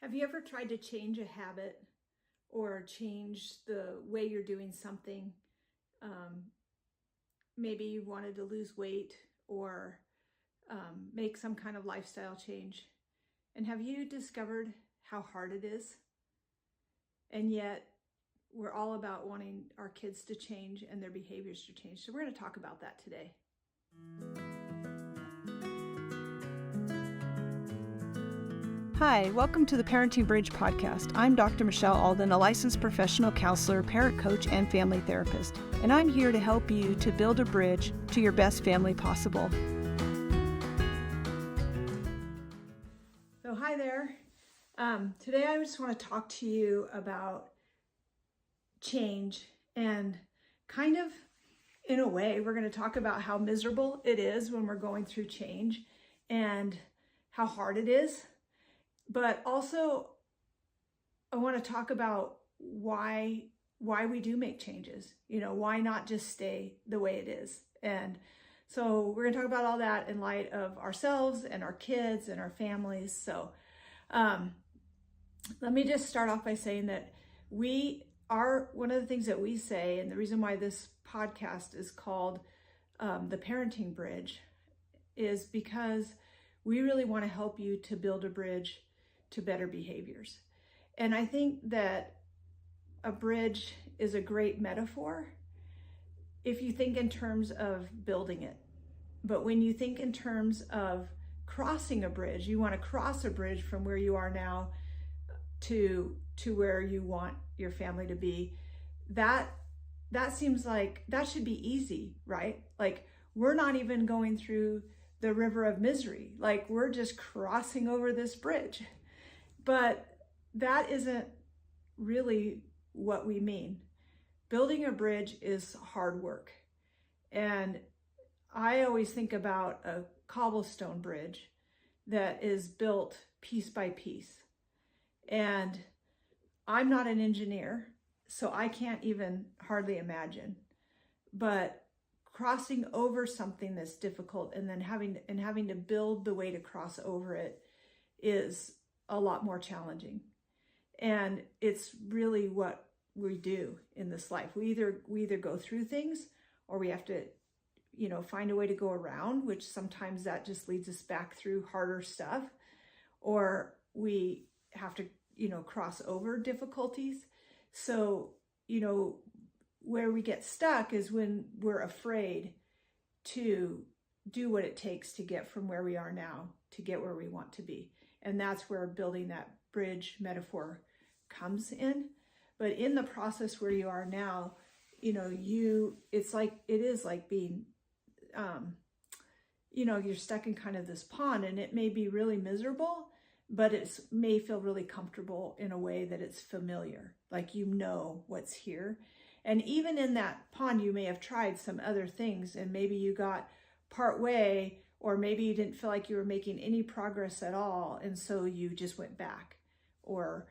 Have you ever tried to change a habit or change the way you're doing something? Maybe you wanted to lose weight or make some kind of lifestyle change. And have you discovered how hard it is? And yet we're all about wanting our kids to change and their behaviors to change. So we're going to talk about that today. Hi, welcome to the Parenting Bridge podcast. I'm Dr. Michelle Alden, a licensed professional counselor, parent coach, and family therapist. And I'm here to help you to build a bridge to your best family possible. So hi there. Today I just want to talk to you about change, and kind of in a way we're going to talk about how miserable it is when we're going through change and how hard it is. But also I want to talk about why we do make changes. Why not just stay the way it is? And so we're going to talk about all that in light of ourselves and our kids and our families. So let me just start off by saying that one of the things that we say, and the reason why this podcast is called the Parenting Bridge, is because we really want to help you to build a bridge to better behaviors. And I think that a bridge is a great metaphor if you think in terms of building it. But when you think in terms of crossing a bridge, you want to cross a bridge from where you are now to where you want your family to be. That seems like that should be easy, right? Like, we're not even going through the river of misery. Like, we're just crossing over this bridge. But that isn't really what we mean. Building a bridge is hard work. And I always think about a cobblestone bridge that is built piece by piece. And I'm not an engineer, so I can't even hardly imagine. But crossing over something that's difficult and then having to build the way to cross over it is a lot more challenging. And it's really what we do in this life. We either go through things, or we have to, find a way to go around, which sometimes that just leads us back through harder stuff, or we have to, cross over difficulties. So, where we get stuck is when we're afraid to do what it takes to get from where we are now to get where we want to be. And that's where building that bridge metaphor comes in. But in the process where you are now, it is like being, you're stuck in kind of this pond, and it may be really miserable, but it may feel really comfortable in a way that it's familiar, like what's here. And even in that pond, you may have tried some other things, and maybe you got part way, or maybe you didn't feel like you were making any progress at all, and so you just went back. Or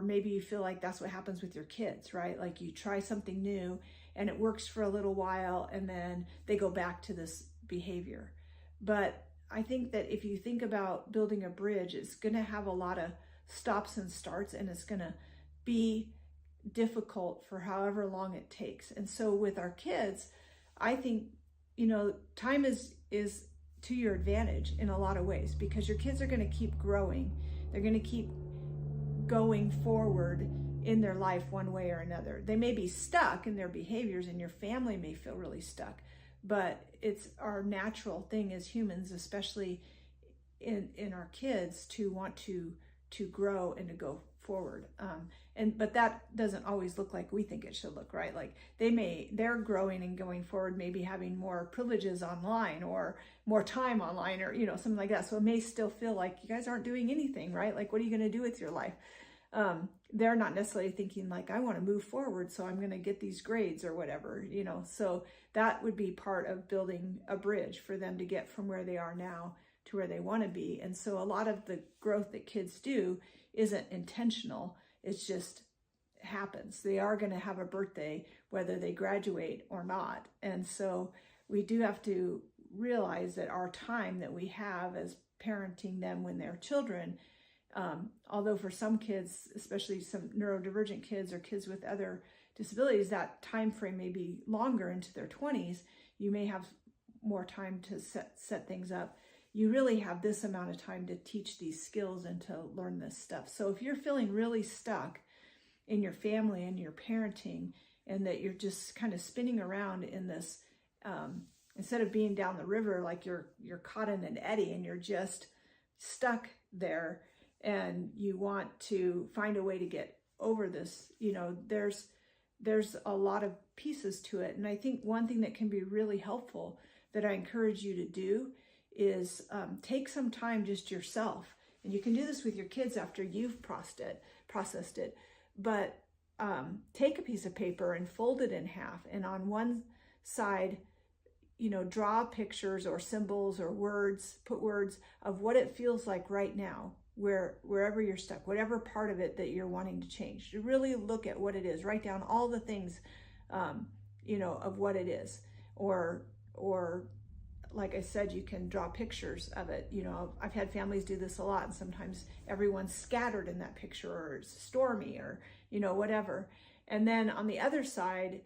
maybe you feel like that's what happens with your kids, right? Like, you try something new and it works for a little while, and then they go back to this behavior. But I think that if you think about building a bridge, it's going to have a lot of stops and starts, and it's going to be difficult for however long it takes. And so with our kids, I think, time is to your advantage in a lot of ways, because your kids are going to keep growing. They're going to keep going forward in their life one way or another. They may be stuck in their behaviors, and your family may feel really stuck, but it's our natural thing as humans, especially in our kids, to want to grow and to go forward. But that doesn't always look like we think it should look, right? Like, they're growing and going forward, maybe having more privileges online or more time online, or, something like that. So it may still feel like you guys aren't doing anything, right? Like, what are you going to do with your life? They're not necessarily thinking like, I want to move forward, so I'm going to get these grades or whatever, so that would be part of building a bridge for them to get from where they are now to where they want to be. And so a lot of the growth that kids do isn't intentional. It's just happens. They are going to have a birthday, whether they graduate or not. And so we do have to realize that our time that we have as parenting them when they're children Although for some kids, especially some neurodivergent kids or kids with other disabilities, that time frame may be longer into their 20s. You may have more time to set things up. You really have this amount of time to teach these skills and to learn this stuff. So if you're feeling really stuck in your family and your parenting, and that you're just kind of spinning around in this, instead of being down the river, like you're caught in an eddy and you're just stuck there, and you want to find a way to get over this, there's a lot of pieces to it. And I think one thing that can be really helpful that I encourage you to do is take some time just yourself. And you can do this with your kids after you've processed it. But take a piece of paper and fold it in half. And on one side, draw pictures or symbols or words, put words of what it feels like right now, wherever you're stuck, whatever part of it that you're wanting to change. To really look at what it is. Write down all the things, of what it is. Or like I said, you can draw pictures of it. I've had families do this a lot, and sometimes everyone's scattered in that picture, or it's stormy, or, whatever. And then on the other side,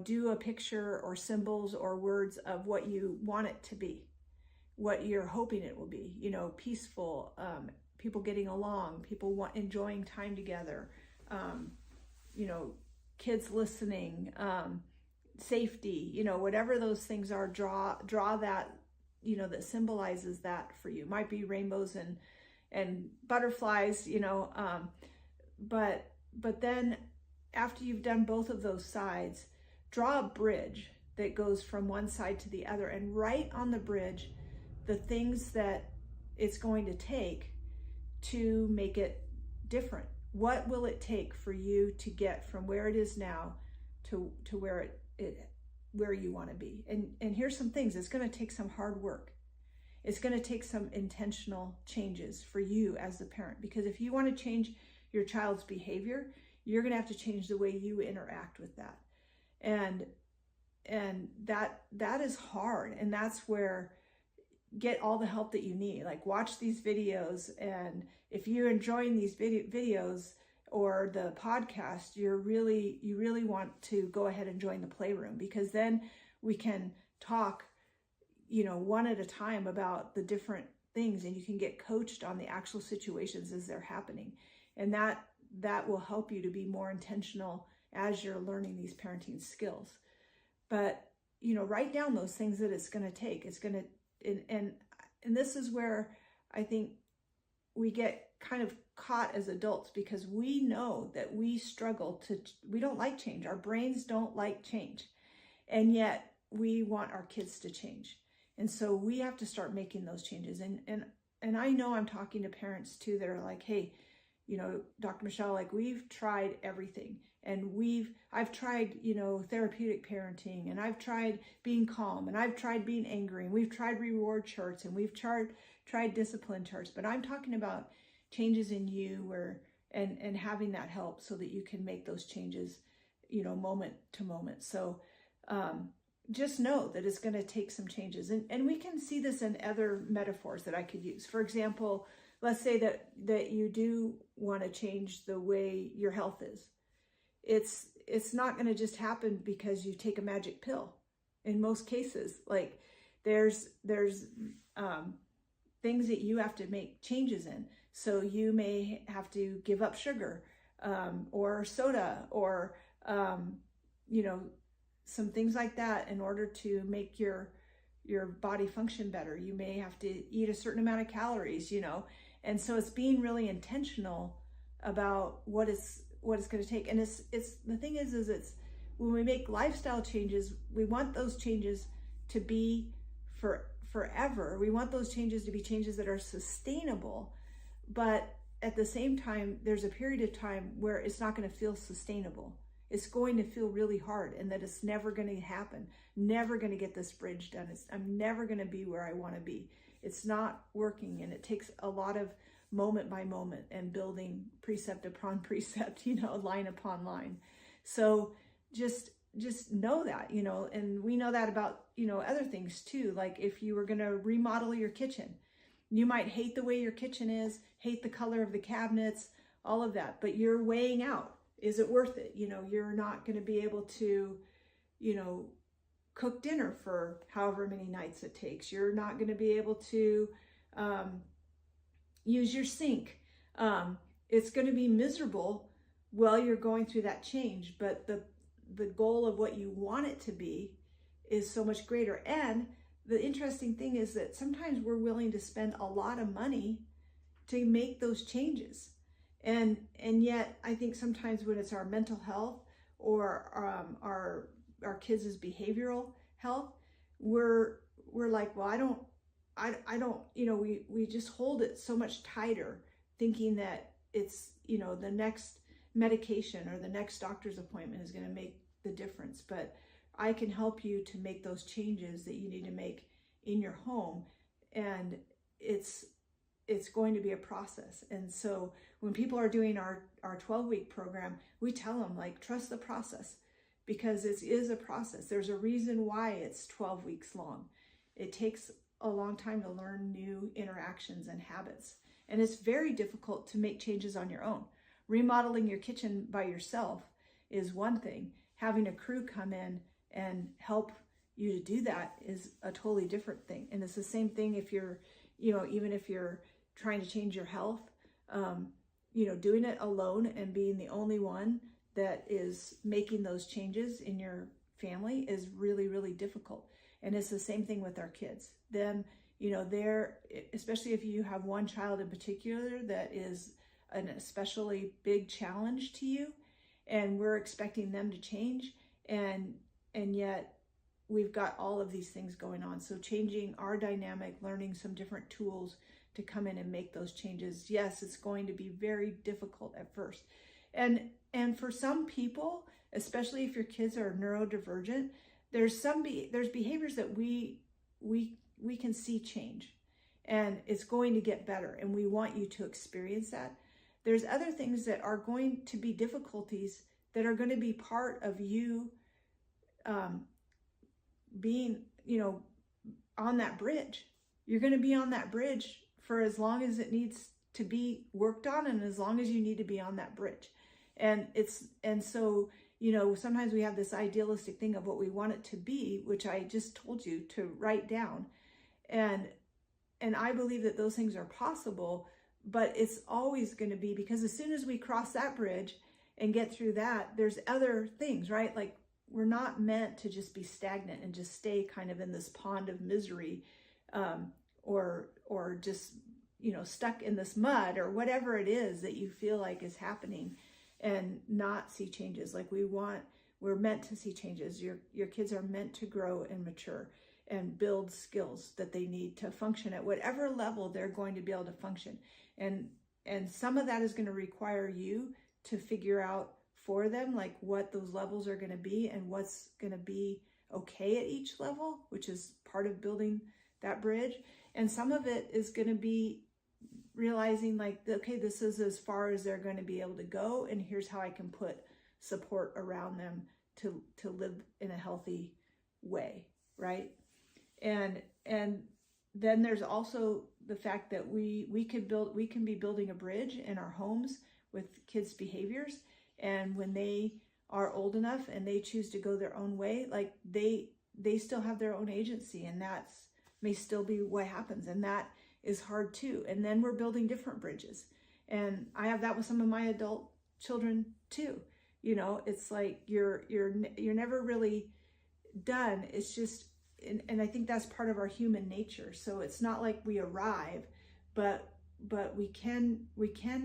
do a picture or symbols or words of what you want it to be, what you're hoping it will be, peaceful, people getting along, people enjoying time together, kids listening, safety, whatever those things are, draw that, that symbolizes that for you. Might be rainbows and butterflies, but then after you've done both of those sides, draw a bridge that goes from one side to the other, and write on the bridge the things that it's going to take to make it different. What will it take for you to get from where it is now to where where you want to be? And here's some things. It's going to take some hard work. It's going to take some intentional changes for you as the parent, because if you want to change your child's behavior, you're going to have to change the way you interact with that. And that is hard. And that's where get all the help that you need. Like, watch these videos. And if you're enjoying these videos or the podcast, you really want to go ahead and join the Playroom, because then we can talk, one at a time about the different things, and you can get coached on the actual situations as they're happening. And that will help you to be more intentional as you're learning these parenting skills. But, write down those things that it's going to take. It's going to, and this is where I think we get kind of caught as adults, because we know that we don't like change. Our brains don't like change. And yet we want our kids to change. And so we have to start making those changes. And I know I'm talking to parents too that are like, hey, Dr. Michelle, like, we've tried everything, and I've tried, therapeutic parenting, and I've tried being calm, and I've tried being angry, and we've tried reward charts, and we've tried discipline charts. But I'm talking about changes in you and having that help so that you can make those changes, moment to moment. So, just know that it's going to take some changes. And we can see this in other metaphors that I could use. For example, let's say that you do want to change the way your health is. It's not going to just happen because you take a magic pill. In most cases, like, there's things that you have to make changes in. So you may have to give up sugar, or soda, or some things like that in order to make your body function better. You may have to eat a certain amount of calories, and so it's being really intentional about what it's going to take. And it's the thing is it's when we make lifestyle changes, we want those changes to be forever. We want those changes to be changes that are sustainable, but at the same time, there's a period of time where it's not going to feel sustainable. It's going to feel really hard, and that it's never going to happen, never going to get this bridge done. I'm never going to be where I want to be. It's not working, and it takes a lot of moment by moment and building precept upon precept, line upon line. So just know that, and we know that about, other things too. Like, if you were going to remodel your kitchen, You might hate the way your kitchen is, hate the color of the cabinets, all of that, but you're weighing out, is it worth it? You're not going to be able to, cook dinner for however many nights it takes. You're not going to be able to use your sink. It's going to be miserable while you're going through that change, but the goal of what you want it to be is so much greater. And the interesting thing is that sometimes we're willing to spend a lot of money to make those changes. And yet I think sometimes when it's our mental health or our kids' behavioral health, we're like, well, I don't, we just hold it so much tighter, thinking that it's, the next medication or the next doctor's appointment is going to make the difference. But I can help you to make those changes that you need to make in your home. And it's going to be a process. And so when people are doing our 12-week program, we tell them, like, trust the process, because it is a process. There's a reason why it's 12 weeks long. It takes a long time to learn new interactions and habits. And it's very difficult to make changes on your own. Remodeling your kitchen by yourself is one thing. Having a crew come in and help you to do that is a totally different thing. And it's the same thing if you're, even if you're trying to change your health, doing it alone and being the only one that is making those changes in your family is really, really difficult. And it's the same thing with our kids. Them, they're, especially if you have one child in particular that is an especially big challenge to you, and we're expecting them to change, and yet we've got all of these things going on. So changing our dynamic, learning some different tools to come in and make those changes. Yes, it's going to be very difficult at first. And for some people, especially if your kids are neurodivergent, there's behaviors that we can see change, and it's going to get better, and we want you to experience that. There's other things that are going to be difficulties that are going to be part of you being, on that bridge. You're going to be on that bridge for as long as it needs to be worked on, and as long as you need to be on that bridge. And so, sometimes we have this idealistic thing of what we want it to be, which I just told you to write down. And I believe that those things are possible, but it's always going to be, because as soon as we cross that bridge and get through that, there's other things, right? Like, we're not meant to just be stagnant and just stay kind of in this pond of misery, or just, stuck in this mud or whatever it is that you feel like is happening, and not see changes. Like, we're meant to see changes. Your kids are meant to grow and mature and build skills that they need to function at whatever level they're going to be able to function. And some of that is going to require you to figure out for them, like, what those levels are going to be and what's going to be okay at each level, which is part of building that bridge. And some of it is going to be realizing, like, okay, this is as far as they're going to be able to go, and here's how I can put support around them to live in a healthy way, right? And then there's also the fact that we can be building a bridge in our homes with kids' behaviors, and when they are old enough and they choose to go their own way, like, they still have their own agency, and that's may still be what happens, and that is hard too. And then we're building different bridges, and I have that with some of my adult children too. It's like you're never really done. It's just, and I think that's part of our human nature. So it's not like we arrive, but we can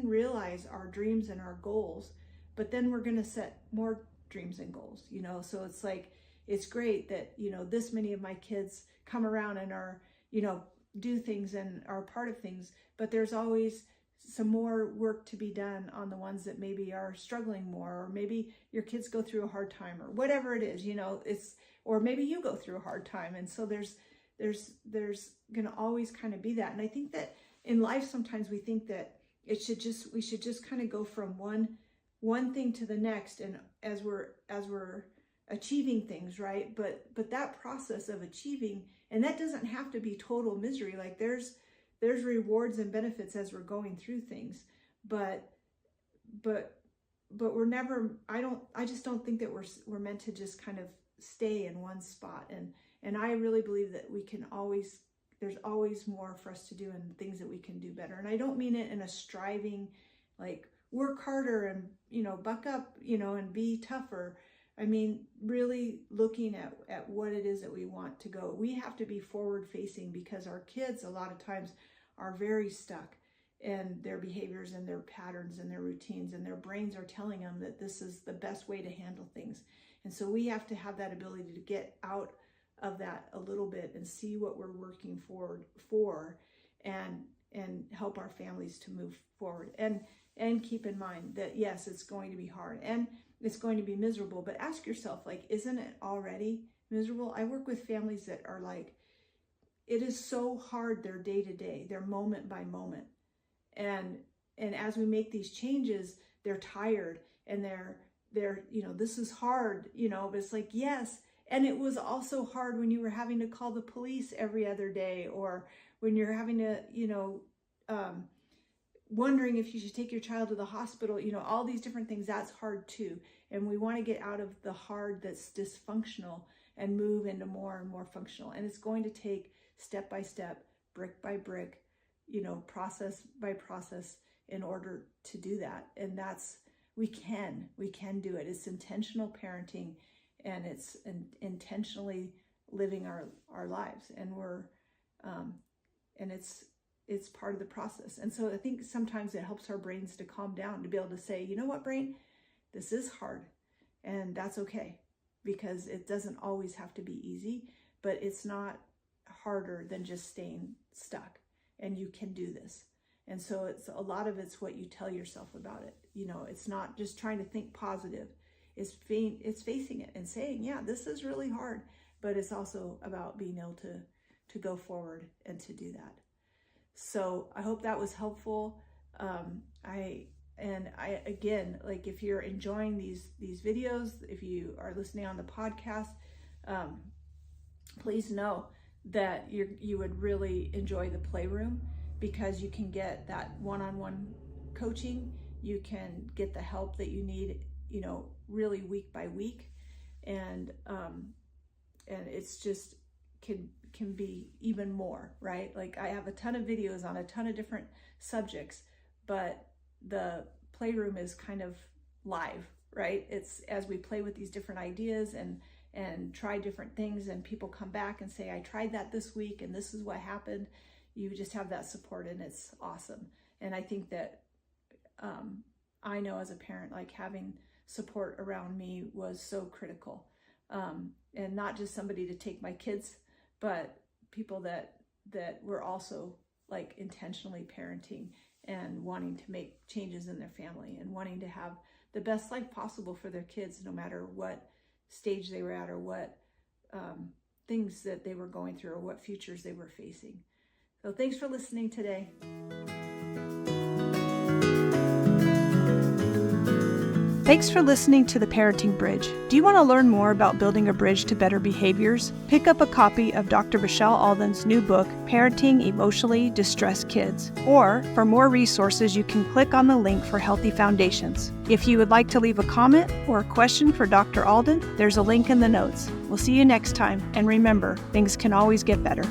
realize our dreams and our goals, but then we're going to set more dreams and goals, so it's like, it's great that, this many of my kids come around and are, do things and are part of things, but there's always some more work to be done on the ones that maybe are struggling more, or maybe your kids go through a hard time, or whatever it is, or maybe you go through a hard time. And so there's going to always kind of be that. And I think that in life, sometimes we think that we should just kind of go from one thing to the next, and as we're achieving things, right? But that process of achieving, and that doesn't have to be total misery. Like, there's there's rewards and benefits as we're going through things, but we're never, I just don't think that we're meant to just kind of stay in one spot. And I really believe that there's always more for us to do and things that we can do better. And I don't mean it in a striving, like work harder and, buck up, and be tougher. I mean, really looking at what it is that we want to go. We have to be forward facing, because our kids a lot of times are very stuck in their behaviors and their patterns and their routines, and their brains are telling them that this is the best way to handle things. And so we have to have that ability to get out of that a little bit and see what we're working forward for, and help our families to move forward. And keep in mind that, yes, it's going to be hard and it's going to be miserable, but ask yourself, like, isn't it already miserable? I work with families that are like, it is so hard, their day to day, their moment by moment. And as we make these changes, they're tired and they're, this is hard, but it's like, yes. And it was also hard when you were having to call the police every other day, or when you're having to, wondering if you should take your child to the hospital, all these different things, that's hard too. And we want to get out of the hard that's dysfunctional and move into more and more functional. And it's going to take step by step, brick by brick, process by process in order to do that. And we can do it. It's intentional parenting, and it's intentionally living our lives. And it's part of the process. And so I think sometimes it helps our brains to calm down, to be able to say, you know what, brain, this is hard, and that's okay, because it doesn't always have to be easy, but it's not harder than just staying stuck, and you can do this. And so a lot of it's what you tell yourself about it. It's not just trying to think positive. It's facing it and saying, yeah, this is really hard, but it's also about being able to go forward and to do that. So I hope that was helpful. Again, like, if you're enjoying these videos, if you are listening on the podcast, please know that you would really enjoy the Playroom, because you can get that one-on-one coaching. You can get the help that you need, really week by week. And it's just can be even more, right? Like, I have a ton of videos on a ton of different subjects, but the Playroom is kind of live, right? It's as we play with these different ideas and try different things, and people come back and say, I tried that this week and this is what happened. You just have that support, and it's awesome. And I think that I know as a parent, like, having support around me was so critical. And not just somebody to take my kids, but people that were also, like, intentionally parenting and wanting to make changes in their family and wanting to have the best life possible for their kids, no matter what stage they were at, or what things that they were going through, or what futures they were facing. So thanks for listening today. Thanks for listening to The Parenting Bridge. Do you want to learn more about building a bridge to better behaviors? Pick up a copy of Dr. Michelle Alden's new book, Parenting Emotionally Distressed Kids. Or, for more resources, you can click on the link for Healthy Foundations. If you would like to leave a comment or a question for Dr. Alden, there's a link in the notes. We'll see you next time, and remember, things can always get better.